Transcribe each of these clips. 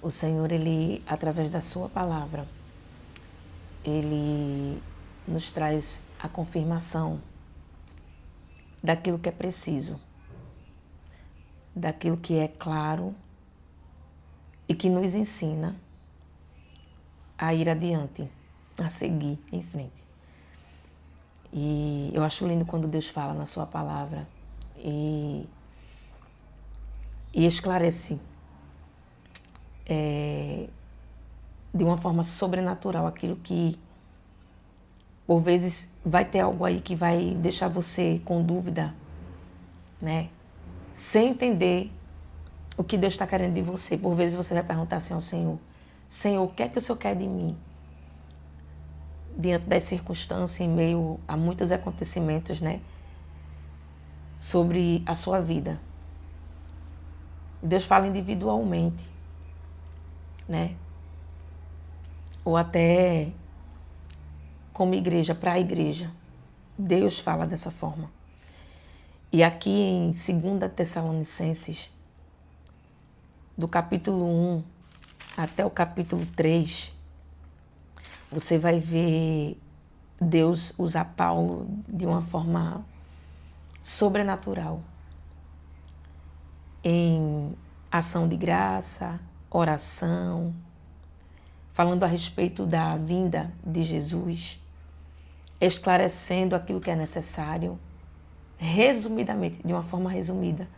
O Senhor, Ele, através da sua palavra, Ele nos traz a confirmação daquilo que é preciso, daquilo que é claro e que nos ensina a ir adiante, a seguir em frente. E eu acho lindo quando Deus fala na sua palavra e esclarece de uma forma sobrenatural aquilo que, por vezes, vai ter algo aí que vai deixar você com dúvida, né? Sem entender o que Deus está querendo de você. Por vezes você vai perguntar assim ao Senhor: Senhor, o que é que o Senhor quer de mim? Diante das circunstâncias, em meio a muitos acontecimentos, né? Sobre a sua vida. Deus fala individualmente, né? Ou até como igreja, para a igreja. Deus fala dessa forma. E aqui em 2 Tessalonicenses, do capítulo 1 até o capítulo 3, você vai ver Deus usar Paulo de uma forma sobrenatural em ação de graça, oração, falando a respeito da vinda de Jesus, esclarecendo aquilo que é necessário, resumidamente, de uma forma resumida.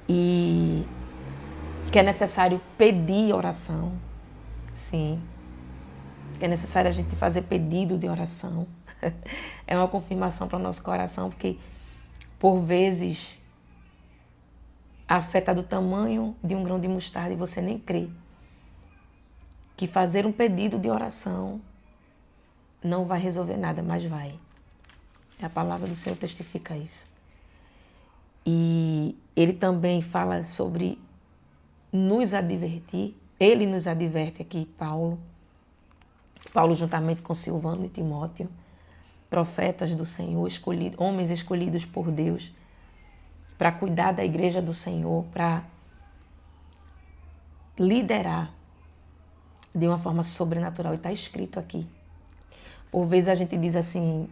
E que é necessário pedir oração, sim. Que é necessário a gente fazer pedido de oração. É uma confirmação para o nosso coração, porque, por vezes, a fé está do tamanho de um grão de mostarda e você nem crê que fazer um pedido de oração não vai resolver nada, mas vai. A palavra do Senhor testifica isso. E ele também fala sobre nos advertir. Ele nos adverte aqui, Paulo juntamente com Silvano e Timóteo, profetas do Senhor, homens escolhidos por Deus, para cuidar da igreja do Senhor, para liderar de uma forma sobrenatural. E está escrito aqui. Por vezes a gente diz assim: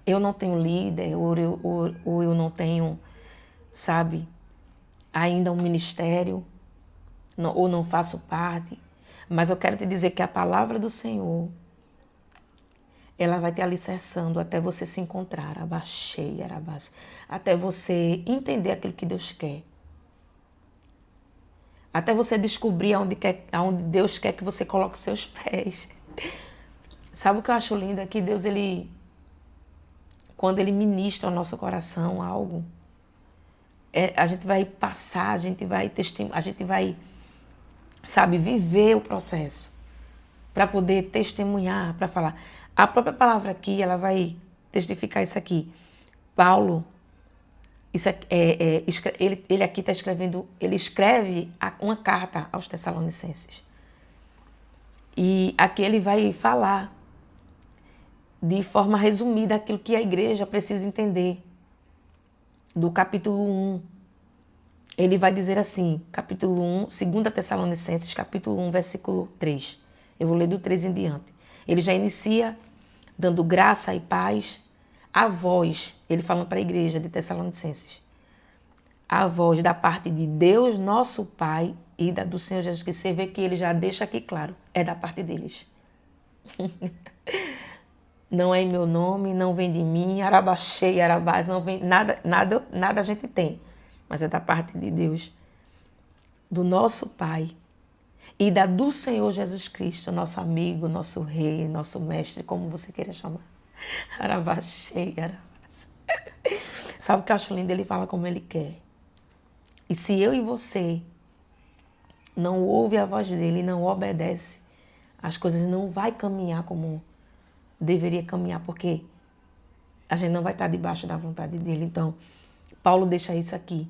eu não tenho líder, ou eu não tenho, sabe, ainda um ministério, ou não faço parte. Mas eu quero te dizer que a palavra do Senhor, ela vai te alicerçando até você se encontrar, abaixei, arabás, até você entender aquilo que Deus quer. Até você descobrir aonde Deus quer que você coloque seus pés. Sabe o que eu acho lindo? É que Deus, quando Ele ministra ao nosso coração algo, a gente vai passar, a gente vai, sabe, viver o processo para poder testemunhar, para falar. A própria palavra aqui, ela vai testificar isso aqui. Paulo, ele aqui está escrevendo, ele escreve uma carta aos Tessalonicenses. E aqui ele vai falar de forma resumida aquilo que a igreja precisa entender. Do capítulo 1. Ele vai dizer assim, capítulo 1, 2 Tessalonicenses, capítulo 1, versículo 3. Eu vou ler do 3 em diante. Ele já inicia dando graça e paz a vós, ele falando para a igreja de Tessalonicenses, a vós da parte de Deus, nosso Pai, e do Senhor Jesus Cristo. Você vê que ele já deixa aqui claro, é da parte deles. Não é em meu nome, não vem de mim, arabaxei, arabás, não vem, nada a gente tem, mas é da parte de Deus, do nosso Pai e do Senhor Jesus Cristo, nosso amigo, nosso rei, nosso mestre, como você queira chamar. Arabaxei, arabás. Sabe o que eu acho lindo? Ele fala como ele quer. E se eu e você não ouve a voz dele, não obedece, as coisas não vão caminhar como deveria caminhar, porque a gente não vai estar debaixo da vontade dele. Então, Paulo deixa isso aqui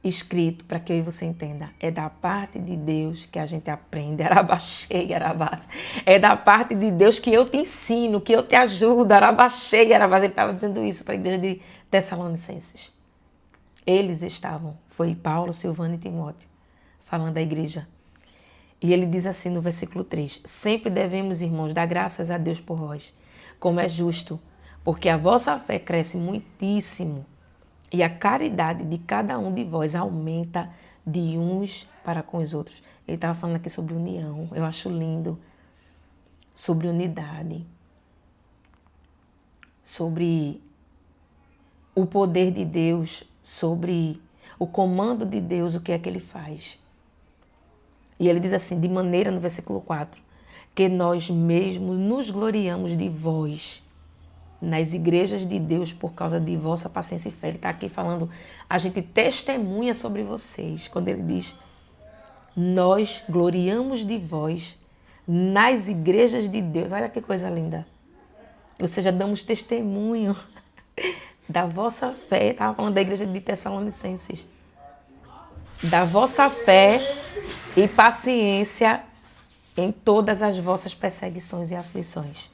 escrito para que eu e você entenda. É da parte de Deus que a gente aprende. Arabaxei, arabás. É da parte de Deus que eu te ensino, que eu te ajudo. Arabaxei, arabás. Ele estava dizendo isso para a igreja de Tessalonicenses. Eles estavam, foi Paulo, Silvano e Timóteo, falando da igreja. E ele diz assim no versículo 3: sempre devemos, irmãos, dar graças a Deus por vós, como é justo, porque a vossa fé cresce muitíssimo e a caridade de cada um de vós aumenta de uns para com os outros. Ele estava falando aqui sobre união, eu acho lindo, sobre unidade, sobre o poder de Deus, sobre o comando de Deus, o que é que ele faz. E ele diz assim, de maneira, no versículo 4, que nós mesmos nos gloriamos de vós nas igrejas de Deus por causa de vossa paciência e fé. Ele está aqui falando, a gente testemunha sobre vocês. Quando ele diz, nós gloriamos de vós nas igrejas de Deus. Olha que coisa linda. Ou seja, damos testemunho da vossa fé. Estava falando da igreja de Tessalonicenses. Da vossa fé e paciência em todas as vossas perseguições e aflições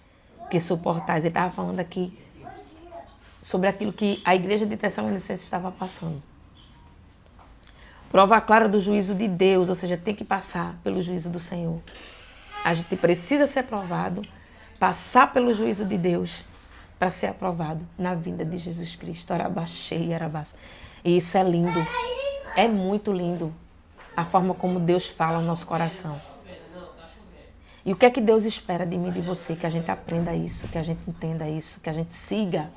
que suportais. Ele estava falando aqui sobre aquilo que a igreja de Tessalonicenses estava passando. Prova clara do juízo de Deus, ou seja, tem que passar pelo juízo do Senhor. A gente precisa ser provado, passar pelo juízo de Deus para ser aprovado na vinda de Jesus Cristo. Arabaxei, arabás. E isso é lindo, é muito lindo a forma como Deus fala ao nosso coração. E o que é que Deus espera de mim e de você? Que a gente aprenda isso, que a gente entenda isso, que a gente siga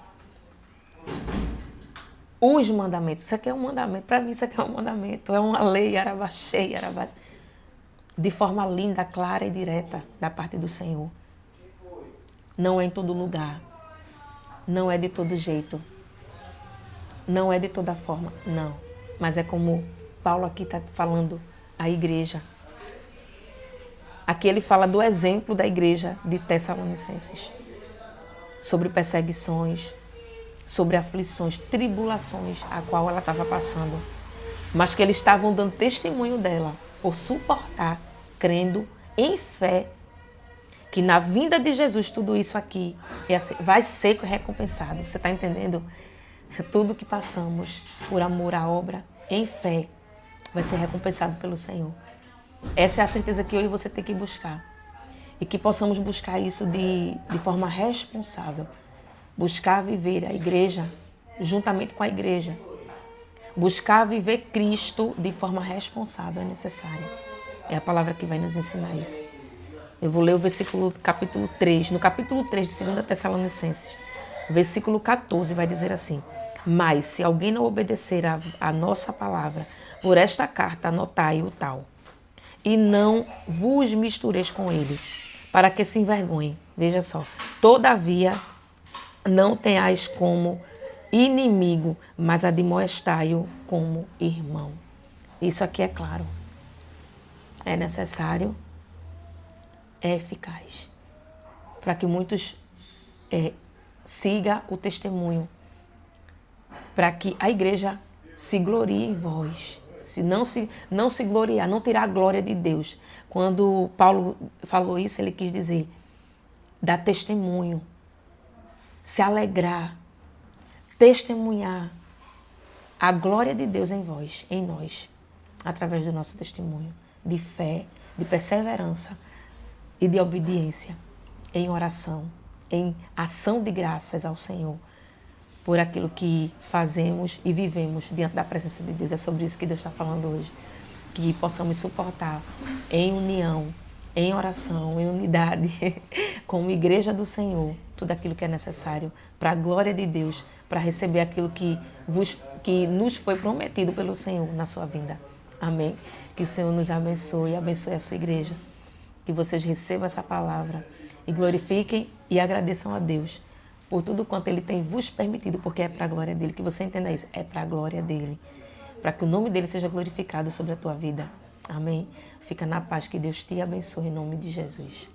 os mandamentos. Isso aqui é um mandamento. Para mim, isso aqui é um mandamento. É uma lei, arabaxei, arabás. De forma linda, clara e direta da parte do Senhor. Não é em todo lugar. Não é de todo jeito. Não é de toda forma. Não. Mas é como Paulo aqui está falando à igreja. Aqui ele fala do exemplo da igreja de Tessalonicenses. Sobre perseguições, sobre aflições, tribulações a qual ela estava passando. Mas que eles estavam dando testemunho dela por suportar, crendo em fé, que na vinda de Jesus tudo isso aqui vai ser recompensado. Você está entendendo? Tudo que passamos por amor à obra, em fé, vai ser recompensado pelo Senhor. Essa é a certeza que eu e você tem que buscar. E que possamos buscar isso de forma responsável. Buscar viver a igreja juntamente com a igreja. Buscar viver Cristo de forma responsável é necessária. É a palavra que vai nos ensinar isso. Eu vou ler o versículo, capítulo 3. No capítulo 3 de 2 Tessalonicenses, versículo 14, vai dizer assim: mas se alguém não obedecer a nossa palavra, por esta carta anotai o tal. E não vos mistureis com ele, para que se envergonhe. Veja só. Todavia, não tenhais como inimigo, mas admoestai-o como irmão. Isso aqui é claro. É necessário, é eficaz. Para que muitos sigam o testemunho. Para que a igreja se glorie em vós. Se não se gloriar, não tirar a glória de Deus. Quando Paulo falou isso, ele quis dizer, dar testemunho, se alegrar, testemunhar a glória de Deus em vós, em nós, através do nosso testemunho de fé, de perseverança e de obediência, em oração, em ação de graças ao Senhor, por aquilo que fazemos e vivemos diante da presença de Deus. É sobre isso que Deus está falando hoje. Que possamos suportar em união, em oração, em unidade, como igreja do Senhor, tudo aquilo que é necessário para a glória de Deus, para receber aquilo que nos foi prometido pelo Senhor na sua vinda. Amém? Que o Senhor nos abençoe e abençoe a sua igreja. Que vocês recebam essa palavra e glorifiquem e agradeçam a Deus por tudo quanto Ele tem vos permitido, porque é para a glória dEle. Que você entenda isso, é para a glória dEle. Para que o nome dEle seja glorificado sobre a tua vida. Amém? Fica na paz, que Deus te abençoe em nome de Jesus.